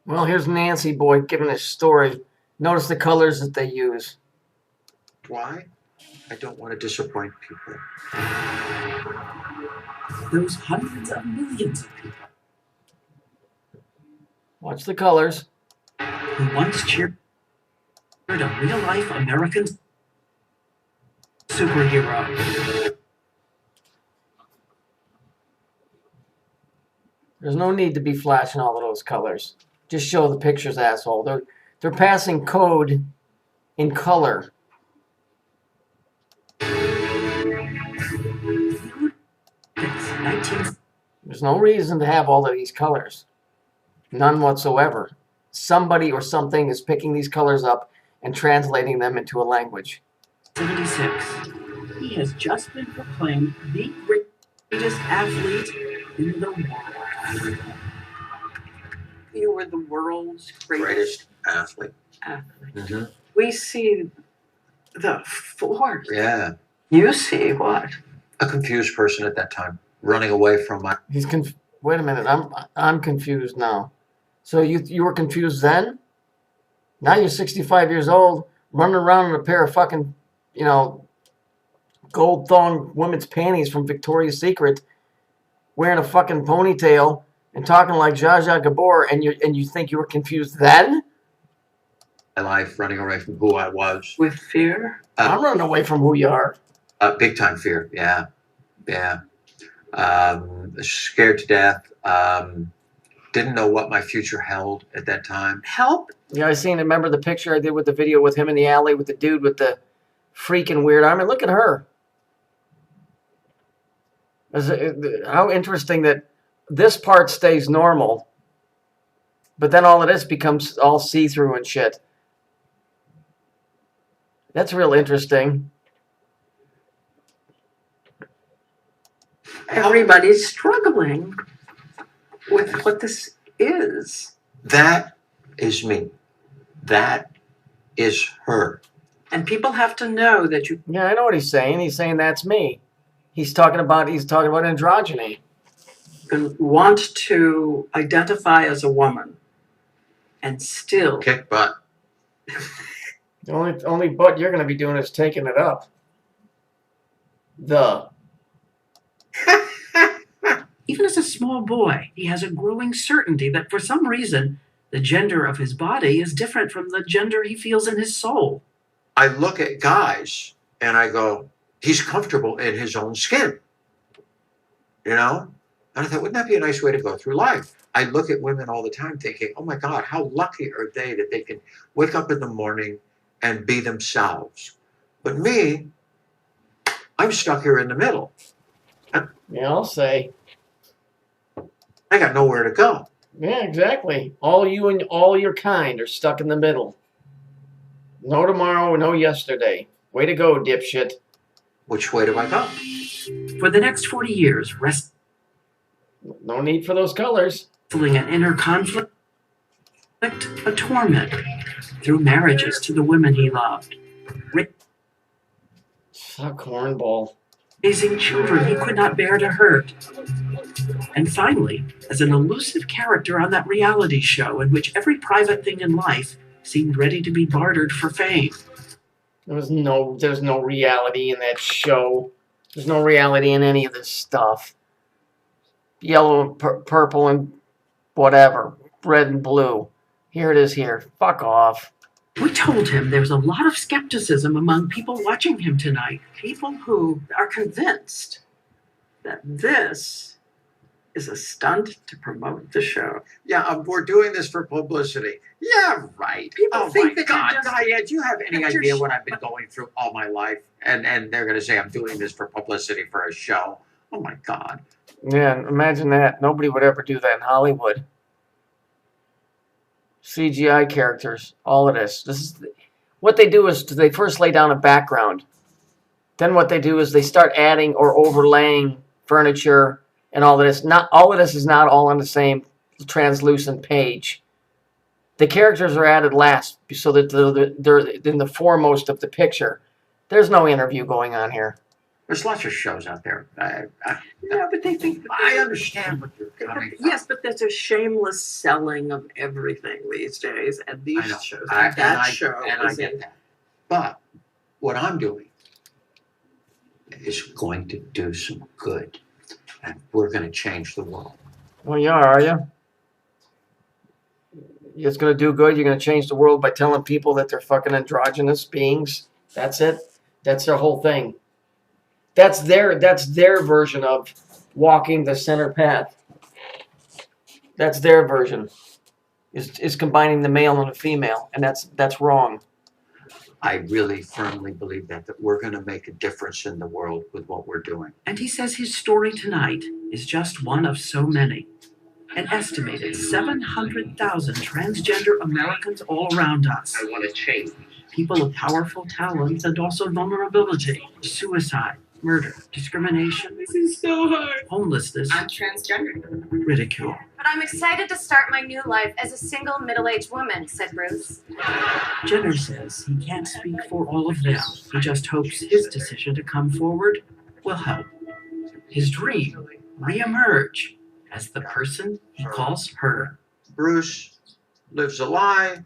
Well, here's Nancy Boy giving his story. Notice the colors that they use. Why? I don't want to disappoint people. Those hundreds of millions of people Watch the colors. who once cheered a real-life American superhero. There's no need to be flashing all of those colors. Just show the pictures, asshole. They're passing code in color. There's no reason to have all of these colors. None whatsoever. Somebody or something is picking these colors up and translating them into a language. 76. He has just been proclaimed the greatest athlete in the world. You were the world's greatest athlete. Mm-hmm. We see the force. Yeah. You see what? A confused person at that time, running away from my... Wait a minute, I'm confused now. So you were confused then? Now you're 65 years old, running around in a pair of fucking, gold thong women's panties from Victoria's Secret, wearing a fucking ponytail and talking like Zsa Zsa Gabor, and you think you were confused then? My life, running away from who I was. With fear? I'm running away from who you are. Big time fear, yeah. Scared to death. Didn't know what my future held at that time. Help? Yeah, remember the picture I did with the video with him in the alley with the dude with the freaking weird arm? And look at her. How interesting that this part stays normal, but then all of this becomes all see-through and shit. That's real interesting. Everybody's struggling with what this is. That is me. That is her. And people have to know that you... Yeah, I know what he's saying. He's saying that's me. He's talking about androgyny. And want to identify as a woman and still... Kick butt. The only butt you're going to be doing is taking it up. Even as a small boy, he has a growing certainty that for some reason, the gender of his body is different from the gender he feels in his soul. I look at guys and I go, he's comfortable in his own skin. And I thought, wouldn't that be a nice way to go through life? I look at women all the time thinking, oh my God, how lucky are they that they can wake up in the morning and be themselves. But me, I'm stuck here in the middle. Yeah, I'll say. I got nowhere to go. Yeah, exactly. All you and all your kind are stuck in the middle. No tomorrow, no yesterday. Way to go, dipshit. Which way do I go? For the next 40 years, no need for those colors. Wrestling an inner conflict, a torment, through marriages to the women he loved. A cornball. Raising children he could not bear to hurt. And finally, as an elusive character on that reality show in which every private thing in life seemed ready to be bartered for fame. There's no reality in that show. There's no reality in any of this stuff. Yellow and purple and whatever. Red and blue. Here it is here. Fuck off. We told him there was a lot of skepticism among people watching him tonight. People who are convinced that this is a stunt to promote the show. Yeah, we're doing this for publicity. Yeah, right. People think that God, you're just... Diane, do you have any idea what I've been going through all my life? And they're going to say I'm doing this for publicity for a show. Oh, my God. Yeah, imagine that. Nobody would ever do that in Hollywood. CGI characters, all of this. What they do is they first lay down a background. Then what they do is they start adding or overlaying furniture and all of this. Not all of this is not all on the same translucent page. The characters are added last so that they're in the foremost of the picture. There's no interview going on here. There's lots of shows out there. Yeah, but they think that I understand what you're coming from. yes, but there's a shameless selling of everything these days, and these I know. shows, I is get in. that. But what I'm doing is going to do some good, and we're going to change the world. Well, you are you? It's going to do good. You're going to change the world by telling people that they're fucking androgynous beings. That's it. That's their whole thing. That's their version of walking the center path. That's their version. Is combining the male and the female, and that's wrong. I really firmly believe that we're going to make a difference in the world with what we're doing. And he says his story tonight is just one of so many. An estimated 700,000 transgender Americans all around us. I want to change. People of powerful talent and also vulnerability, suicide, murder, discrimination. This is so hard. Homelessness. I'm transgender. Ridicule. But I'm excited to start my new life as a single middle-aged woman, said Bruce. Jenner says he can't speak for all of them. He just hopes his decision to come forward will help. His dream reemerge as the person he calls her. Bruce lives a lie.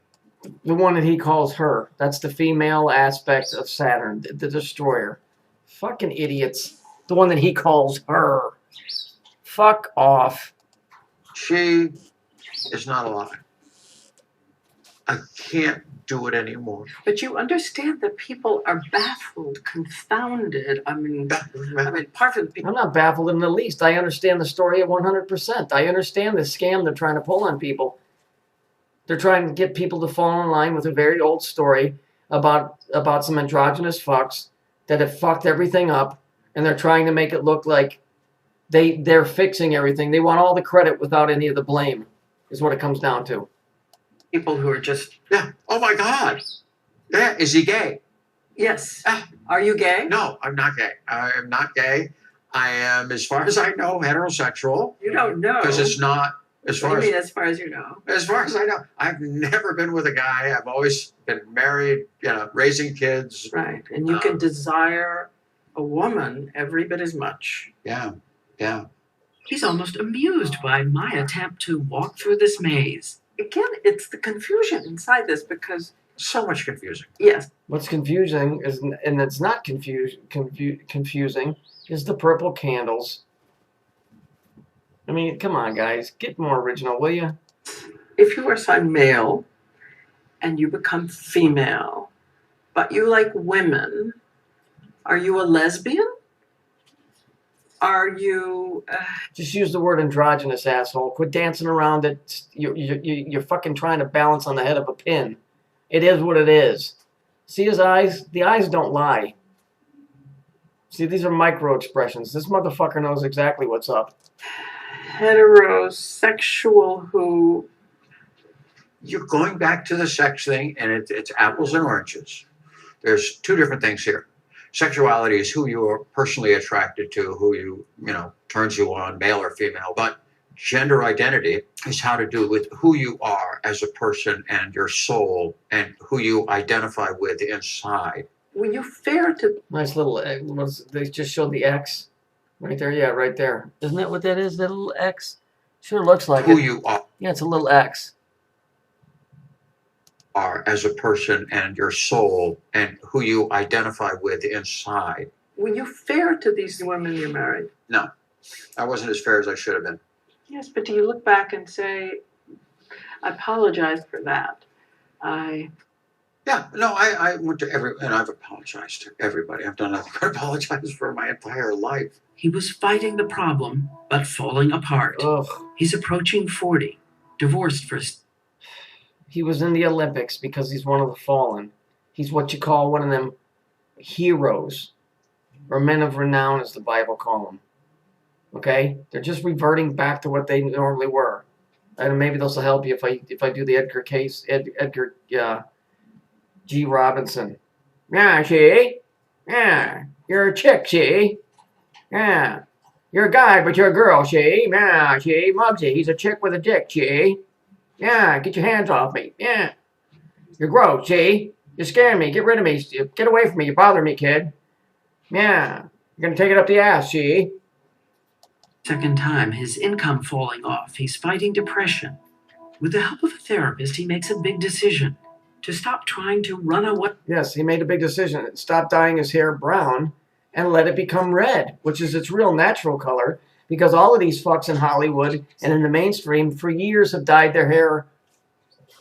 The one that he calls her. That's the female aspect of Saturn, the destroyer. Fucking idiots. The one that he calls her. Fuck off. She is not a lie. I can't do it anymore. But you understand that people are baffled, confounded. I mean, part of the people. I'm not baffled in the least. I understand the story at 100%. I understand the scam they're trying to pull on people. They're trying to get people to fall in line with a very old story about some androgynous fucks that have fucked everything up, and they're trying to make it look like they're fixing everything. They want all the credit without any of the blame, is what it comes down to. People who are just, Yeah. Oh my God. Yeah. Is he gay? yes. Ah. Are you gay? No, I'm not gay. I am not gay. I am, as far as I know, heterosexual. You don't know. Because it's not, What do you mean, as far as you know? as far as I know, I've never been with a guy. I've always been married, raising kids. Right. And you can desire a woman every bit as much. Yeah. Yeah. He's almost amused by my attempt to walk through this maze. Again, it's the confusion inside this because, So much confusing. yes, What's confusing is, and it's not confusing, is the purple candles. I mean, come on, guys, get more original, will you? if you are assigned male and you become female, but you like women, are you a lesbian? Are you? Just use the word androgynous, asshole. Quit dancing around it. You're fucking trying to balance on the head of a pin. It is what it is. See his eyes? The eyes don't lie. See, these are micro expressions. This motherfucker knows exactly what's up. Heterosexual who? You're going back to the sex thing, and it's apples and oranges. There's two different things here. Sexuality is who you are personally attracted to, who turns you on, male or female. But gender identity is how to do with who you are as a person and your soul and who you identify with inside. When you fair to Nice little, they just showed the X. Right there, yeah, right there. Isn't that what that is, that little X? Sure looks like Who it. you Yeah, it's a little X. are as a person and your soul and who you identify with inside. when you fair to these women you married, I wasn't as fair as I should have been. yes, but do you look back and say, I apologize for that? I went to and I've apologized to everybody. I've done nothing but apologize for my entire life. He was fighting the problem, but falling apart. Ugh. He's approaching 40, divorced for He was in the Olympics because he's one of the fallen. He's what you call one of them heroes, or men of renown, as the Bible call them. Okay? They're just reverting back to what they normally were. And maybe this will help you if I do the Edgar G. Robinson. Yeah, see? Yeah. You're a chick, see? Yeah. You're a guy, but you're a girl, see? Yeah, see? Muggsy, he's a chick with a dick, see? Yeah, get your hands off me. Yeah. You're gross, see? You're scaring me. Get rid of me. Get away from me. You bother me, kid. Yeah. You're gonna take it up the ass, she. Second time, his income falling off. He's fighting depression. With the help of a therapist, he makes a big decision to stop trying to run away. Yes, he made a big decision. Stop dyeing his hair brown and let it become red, which is its real natural color, because all of these fucks in Hollywood and in the mainstream for years have dyed their hair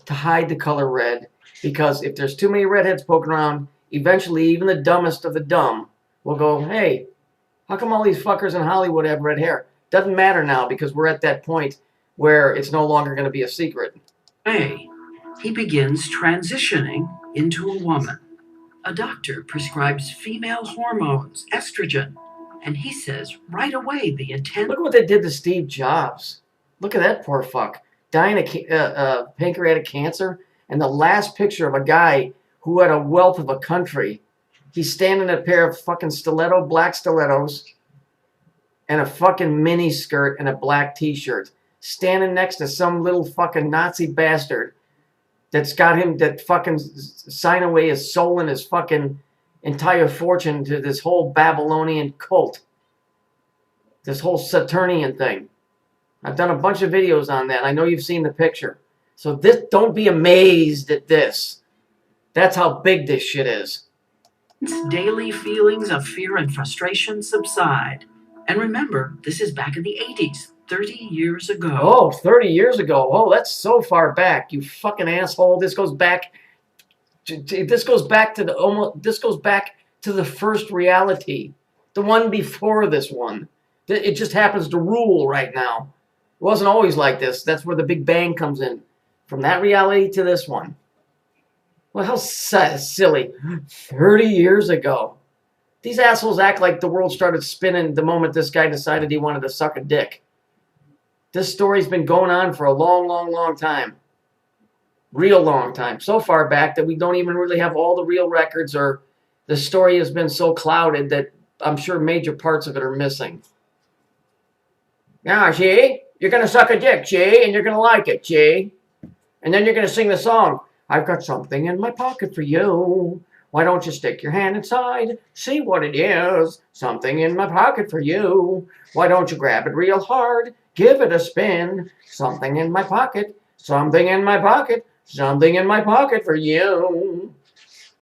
to hide the color red, because if there's too many redheads poking around, eventually even the dumbest of the dumb will go, hey, how come all these fuckers in Hollywood have red hair? Doesn't matter now, because we're at that point where it's no longer going to be a secret. He begins transitioning into a woman. A doctor prescribes female hormones, estrogen, and he says right away the intent. Look what they did to Steve Jobs. Look at that poor fuck. Dying of pancreatic cancer, and the last picture of a guy who had a wealth of a country. He's standing in a pair of fucking black stilettos, and a fucking mini skirt and a black t-shirt, standing next to some little fucking Nazi bastard that's got him that fucking sign away his soul and his fucking entire fortune to this whole Babylonian cult. This whole Saturnian thing. I've done a bunch of videos on that. I know you've seen the picture. So don't be amazed at this. That's how big this shit is. Daily feelings of fear and frustration subside. And remember, this is back in the 80s, 30 years ago. Oh, 30 years ago. Oh, that's so far back, you fucking asshole. This goes back to the first reality. The one before this one. It just happens to rule right now. It wasn't always like this. That's where the Big Bang comes in. From that reality to this one. Well, how silly. 30 years ago. These assholes act like the world started spinning the moment this guy decided he wanted to suck a dick. This story's been going on for a long, long, long time. Real long time. So far back that we don't even really have all the real records, or the story has been so clouded that I'm sure major parts of it are missing. Now, see? You're going to suck a dick, see? And you're going to like it, see? And then you're going to sing the song, I've got something in my pocket for you. Why don't you stick your hand inside? See what it is. Something in my pocket for you. Why don't you grab it real hard? Give it a spin. Something in my pocket. Something in my pocket. Something in my pocket for you.